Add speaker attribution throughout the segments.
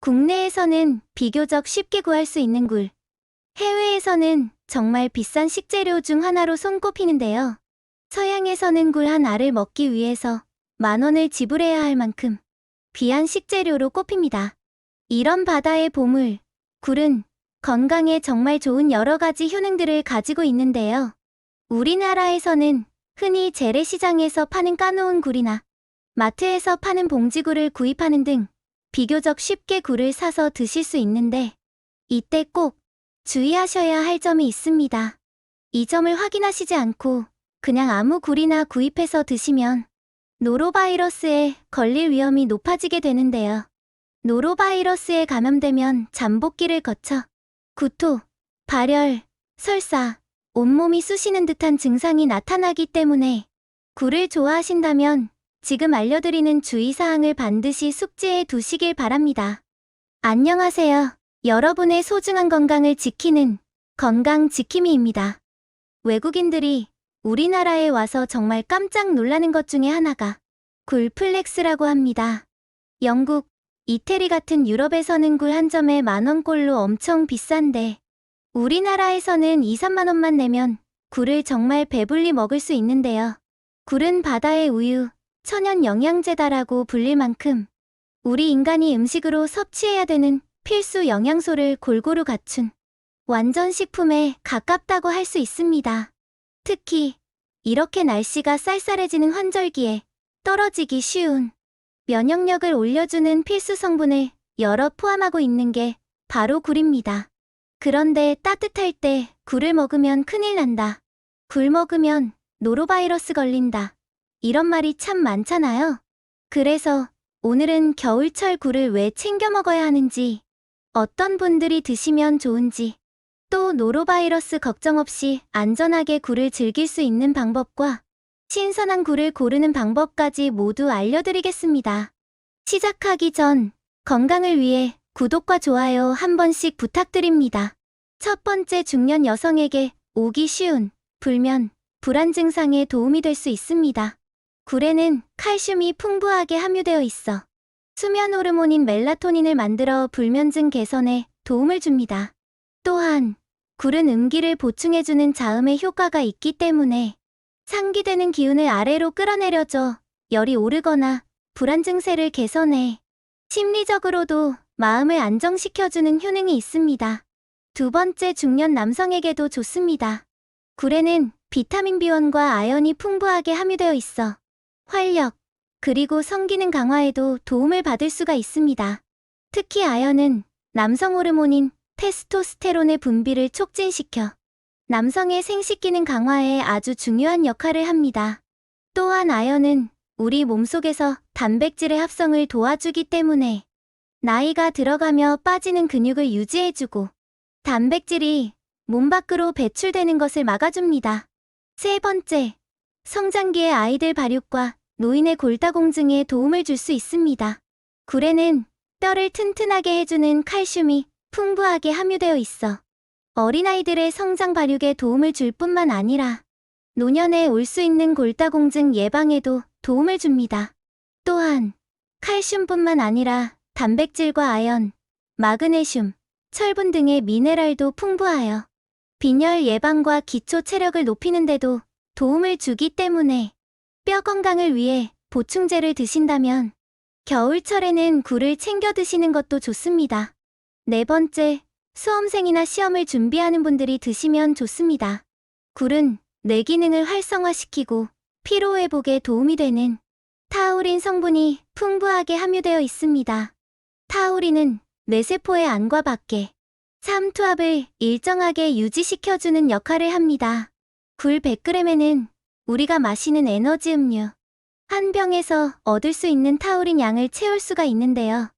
Speaker 1: 국내에서는 비교적 쉽게 구할 수 있는 굴, 해외에서는 정말 비싼 식재료 중 하나로 손꼽히는데요. 서양에서는 굴 한 알을 먹기 위해서 10,000원을 지불해야 할 만큼 귀한 식재료로 꼽힙니다. 이런 바다의 보물, 굴은 건강에 정말 좋은 여러 가지 효능들을 가지고 있는데요. 우리나라에서는 흔히 재래시장에서 파는 까놓은 굴이나 마트에서 파는 봉지굴을 구입하는 등 비교적 쉽게 굴을 사서 드실 수 있는데 이때 꼭 주의하셔야 할 점이 있습니다. 이 점을 확인하시지 않고 그냥 아무 굴이나 구입해서 드시면 노로바이러스에 걸릴 위험이 높아지게 되는데요. 노로바이러스에 감염되면 잠복기를 거쳐 구토, 발열, 설사, 온몸이 쑤시는 듯한 증상이 나타나기 때문에 굴을 좋아하신다면 지금 알려드리는 주의사항을 반드시 숙지해 두시길 바랍니다. 안녕하세요. 여러분의 소중한 건강을 지키는 건강지킴이입니다. 외국인들이 우리나라에 와서 정말 깜짝 놀라는 것 중에 하나가 굴플렉스라고 합니다. 영국, 이태리 같은 유럽에서는 굴 한 점에 10,000원꼴로 엄청 비싼데 우리나라에서는 2, 3만 원만 내면 굴을 정말 배불리 먹을 수 있는데요. 굴은 바다의 우유, 천연 영양제다라고 불릴 만큼 우리 인간이 음식으로 섭취해야 되는 필수 영양소를 골고루 갖춘 완전 식품에 가깝다고 할 수 있습니다. 특히 이렇게 날씨가 쌀쌀해지는 환절기에 떨어지기 쉬운 면역력을 올려주는 필수 성분을 여러 포함하고 있는 게 바로 굴입니다. 그런데 따뜻할 때 굴을 먹으면 큰일 난다. 굴 먹으면 노로바이러스 걸린다. 이런 말이 참 많잖아요. 그래서 오늘은 겨울철 굴을 왜 챙겨 먹어야 하는지, 어떤 분들이 드시면 좋은지, 또 노로바이러스 걱정 없이 안전하게 굴을 즐길 수 있는 방법과 신선한 굴을 고르는 방법까지 모두 알려드리겠습니다. 시작하기 전 건강을 위해 구독과 좋아요 한 번씩 부탁드립니다. 첫 번째, 중년 여성에게 오기 쉬운 불면, 불안 증상에 도움이 될 수 있습니다. 굴에는 칼슘이 풍부하게 함유되어 있어 수면 호르몬인 멜라토닌을 만들어 불면증 개선에 도움을 줍니다. 또한 굴은 음기를 보충해주는 자음의 효과가 있기 때문에 상기되는 기운을 아래로 끌어내려줘 열이 오르거나 불안 증세를 개선해 심리적으로도 마음을 안정시켜주는 효능이 있습니다. 두 번째, 중년 남성에게도 좋습니다. 굴에는 비타민 B1과 아연이 풍부하게 함유되어 있어 활력, 그리고 성기능 강화에도 도움을 받을 수가 있습니다. 특히 아연은 남성 호르몬인 테스토스테론의 분비를 촉진시켜 남성의 생식기능 강화에 아주 중요한 역할을 합니다. 또한 아연은 우리 몸속에서 단백질의 합성을 도와주기 때문에 나이가 들어가며 빠지는 근육을 유지해주고 단백질이 몸 밖으로 배출되는 것을 막아줍니다. 세 번째, 성장기의 아이들 발육과 노인의 골다공증에 도움을 줄 수 있습니다. 굴에는 뼈를 튼튼하게 해주는 칼슘이 풍부하게 함유되어 있어 어린아이들의 성장 발육에 도움을 줄 뿐만 아니라 노년에 올 수 있는 골다공증 예방에도 도움을 줍니다. 또한 칼슘뿐만 아니라 단백질과 아연, 마그네슘, 철분 등의 미네랄도 풍부하여 빈혈 예방과 기초 체력을 높이는 데도 도움을 주기 때문에 뼈 건강을 위해 보충제를 드신다면 겨울철에는 굴을 챙겨 드시는 것도 좋습니다. 네 번째, 수험생이나 시험을 준비하는 분들이 드시면 좋습니다. 굴은 뇌 기능을 활성화시키고 피로 회복에 도움이 되는 타우린 성분이 풍부하게 함유되어 있습니다. 타우린은 뇌세포의 안과 밖에 삼투압을 일정하게 유지시켜주는 역할을 합니다. 굴 100g에는 우리가 마시는 에너지 음료 한 병에서 얻을 수 있는 타우린 양을 채울 수가 있는데요.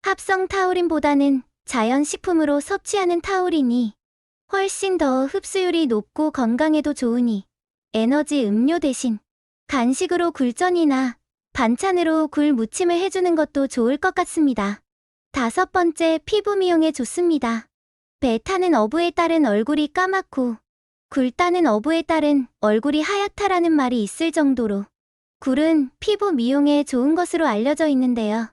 Speaker 1: 합성 타우린보다는 자연 식품으로 섭취하는 타우린이 훨씬 더 흡수율이 높고 건강에도 좋으니 에너지 음료 대신 간식으로 굴전이나 반찬으로 굴 무침을 해주는 것도 좋을 것 같습니다. 다섯 번째, 피부 미용에 좋습니다. 배 타는 어부에 따른 얼굴이 까맣고 굴 따는 어부에 따른 얼굴이 하얗다라는 말이 있을 정도로 굴은 피부 미용에 좋은 것으로 알려져 있는데요.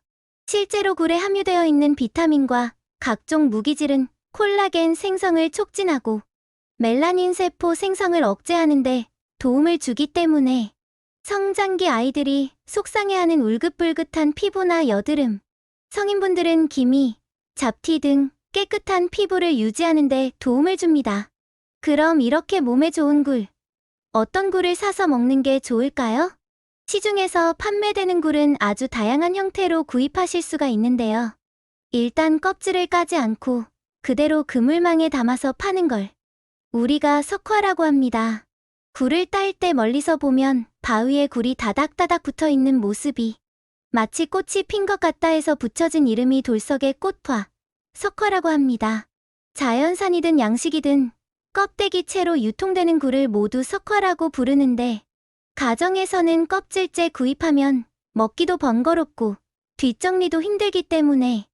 Speaker 1: 실제로 굴에 함유되어 있는 비타민과 각종 무기질은 콜라겐 생성을 촉진하고 멜라닌 세포 생성을 억제하는 데 도움을 주기 때문에 성장기 아이들이 속상해하는 울긋불긋한 피부나 여드름, 성인분들은 기미, 잡티 등 깨끗한 피부를 유지하는 데 도움을 줍니다. 그럼 이렇게 몸에 좋은 굴, 어떤 굴을 사서 먹는 게 좋을까요? 시중에서 판매되는 굴은 아주 다양한 형태로 구입하실 수가 있는데요. 일단 껍질을 까지 않고 그대로 그물망에 담아서 파는 걸 우리가 석화라고 합니다. 굴을 딸 때 멀리서 보면 바위에 굴이 다닥다닥 붙어 있는 모습이 마치 꽃이 핀 것 같다 해서 붙여진 이름이 돌석의 꽃화, 석화라고 합니다. 자연산이든 양식이든 껍데기 채로 유통되는 굴을 모두 석화라고 부르는데 가정에서는 껍질째 구입하면 먹기도 번거롭고 뒷정리도 힘들기 때문에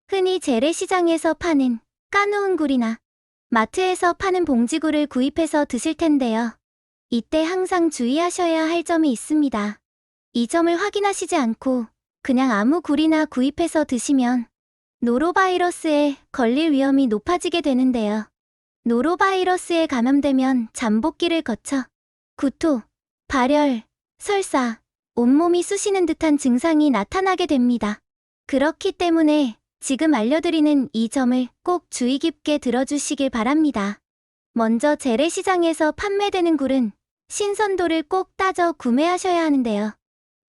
Speaker 1: 흔히 재래시장에서 파는 까놓은 굴이나 마트에서 파는 봉지굴을 구입해서 드실 텐데요. 이때 항상 주의하셔야 할 점이 있습니다. 이 점을 확인하시지 않고 그냥 아무 굴이나 구입해서 드시면 노로바이러스에 걸릴 위험이 높아지게 되는데요. 노로바이러스에 감염되면 잠복기를 거쳐 구토, 발열, 설사, 온몸이 쑤시는 듯한 증상이 나타나게 됩니다. 그렇기 때문에 지금 알려드리는 이 점을 꼭 주의 깊게 들어주시길 바랍니다. 먼저 재래시장에서 판매되는 굴은 신선도를 꼭 따져 구매하셔야 하는데요.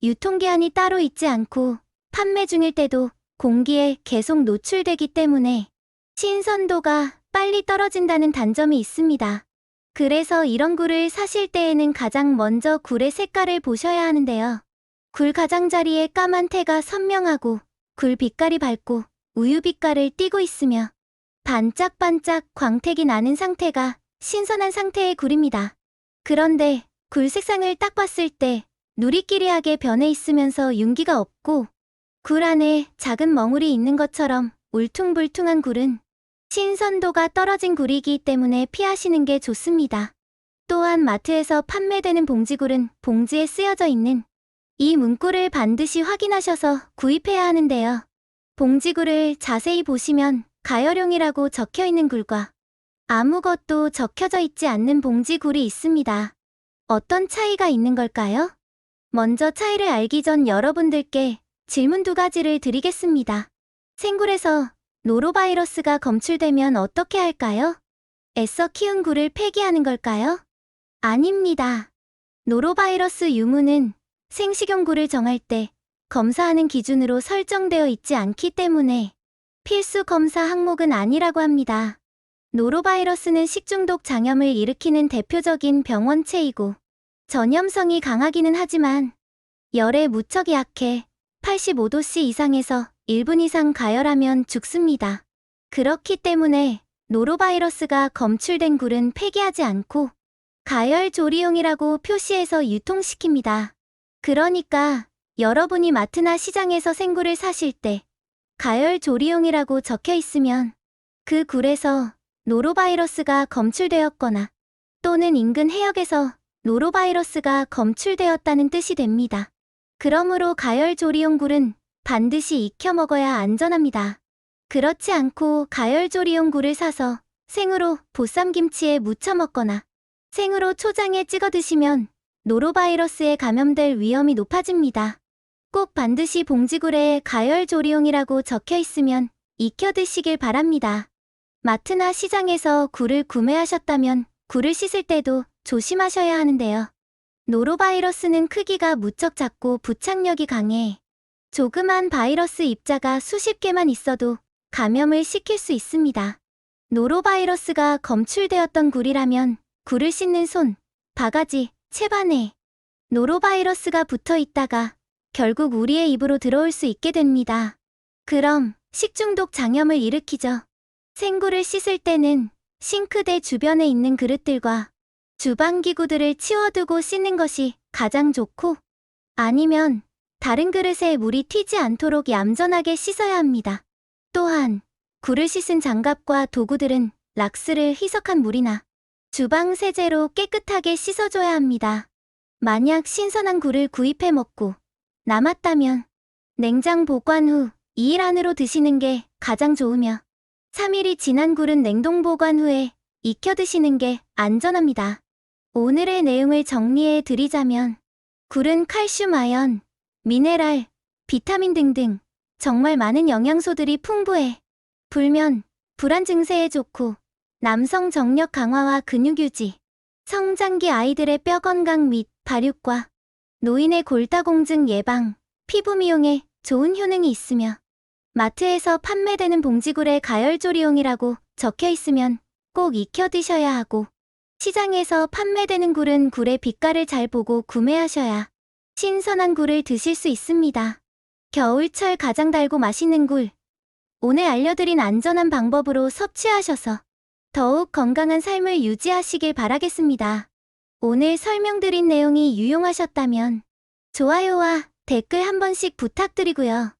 Speaker 1: 유통기한이 따로 있지 않고 판매 중일 때도 공기에 계속 노출되기 때문에 신선도가 빨리 떨어진다는 단점이 있습니다. 그래서 이런 굴을 사실 때에는 가장 먼저 굴의 색깔을 보셔야 하는데요. 굴 가장자리에 까만 태가 선명하고 굴 빛깔이 밝고 우유 빛깔을 띠고 있으며 반짝반짝 광택이 나는 상태가 신선한 상태의 굴입니다. 그런데 굴 색상을 딱 봤을 때 누리끼리하게 변해 있으면서 윤기가 없고 굴 안에 작은 멍울이 있는 것처럼 울퉁불퉁한 굴은 신선도가 떨어진 굴이기 때문에 피하시는 게 좋습니다. 또한 마트에서 판매되는 봉지굴은 봉지에 쓰여져 있는 이 문구를 반드시 확인하셔서 구입해야 하는데요. 봉지굴을 자세히 보시면 가열용이라고 적혀 있는 굴과 아무것도 적혀져 있지 않는 봉지굴이 있습니다. 어떤 차이가 있는 걸까요? 먼저 차이를 알기 전 여러분들께 질문 2가지를 드리겠습니다. 생굴에서 노로바이러스가 검출되면 어떻게 할까요? 애써 키운 굴을 폐기하는 걸까요? 아닙니다. 노로바이러스 유무는 생식용 굴을 정할 때 검사하는 기준으로 설정되어 있지 않기 때문에 필수 검사 항목은 아니라고 합니다. 노로바이러스는 식중독 장염을 일으키는 대표적인 병원체이고 전염성이 강하기는 하지만 열에 무척 약해 85도씨 이상에서 1분 이상 가열하면 죽습니다. 그렇기 때문에 노로바이러스가 검출된 굴은 폐기하지 않고 가열 조리용이라고 표시해서 유통시킵니다. 그러니까 여러분이 마트나 시장에서 생굴을 사실 때 가열 조리용이라고 적혀 있으면 그 굴에서 노로바이러스가 검출되었거나 또는 인근 해역에서 노로바이러스가 검출되었다는 뜻이 됩니다. 그러므로 가열 조리용 굴은 반드시 익혀 먹어야 안전합니다. 그렇지 않고 가열 조리용 굴을 사서 생으로 보쌈김치에 무쳐 먹거나 생으로 초장에 찍어 드시면 노로바이러스에 감염될 위험이 높아집니다. 꼭 반드시 봉지굴에 가열 조리용이라고 적혀 있으면 익혀 드시길 바랍니다. 마트나 시장에서 굴을 구매하셨다면 굴을 씻을 때도 조심하셔야 하는데요. 노로바이러스는 크기가 무척 작고 부착력이 강해 조그만 바이러스 입자가 수십 개만 있어도 감염을 시킬 수 있습니다. 노로바이러스가 검출되었던 굴이라면 굴을 씻는 손, 바가지, 채반에 노로바이러스가 붙어 있다가 결국 우리의 입으로 들어올 수 있게 됩니다. 그럼 식중독 장염을 일으키죠. 생굴을 씻을 때는 싱크대 주변에 있는 그릇들과 주방기구들을 치워두고 씻는 것이 가장 좋고 아니면 다른 그릇에 물이 튀지 않도록 얌전하게 씻어야 합니다. 또한 굴을 씻은 장갑과 도구들은 락스를 희석한 물이나 주방 세제로 깨끗하게 씻어줘야 합니다. 만약 신선한 굴을 구입해 먹고 남았다면 냉장 보관 후 2일 안으로 드시는 게 가장 좋으며 3일이 지난 굴은 냉동 보관 후에 익혀 드시는 게 안전합니다. 오늘의 내용을 정리해 드리자면 굴은 칼슘, 아연, 미네랄, 비타민 등등 정말 많은 영양소들이 풍부해 불면, 불안 증세에 좋고 남성 정력 강화와 근육 유지, 성장기 아이들의 뼈 건강 및 발육과 노인의 골다공증 예방, 피부 미용에 좋은 효능이 있으며 마트에서 판매되는 봉지굴에 가열조리용이라고 적혀 있으면 꼭 익혀 드셔야 하고 시장에서 판매되는 굴은 굴의 빛깔을 잘 보고 구매하셔야 신선한 굴을 드실 수 있습니다. 겨울철 가장 달고 맛있는 굴. 오늘 알려드린 안전한 방법으로 섭취하셔서 더욱 건강한 삶을 유지하시길 바라겠습니다. 오늘 설명드린 내용이 유용하셨다면 좋아요와 댓글 한 번씩 부탁드리고요.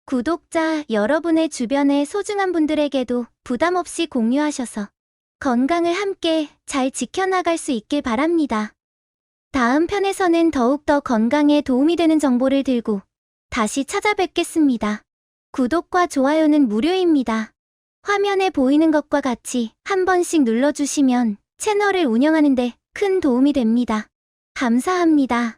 Speaker 1: 구독자 여러분의 주변의 소중한 분들에게도 부담 없이 공유하셔서 건강을 함께 잘 지켜나갈 수 있길 바랍니다. 다음 편에서는 더욱더 건강에 도움이 되는 정보를 들고 다시 찾아뵙겠습니다. 구독과 좋아요는 무료입니다. 화면에 보이는 것과 같이 한 번씩 눌러주시면 채널을 운영하는 데 큰 도움이 됩니다. 감사합니다.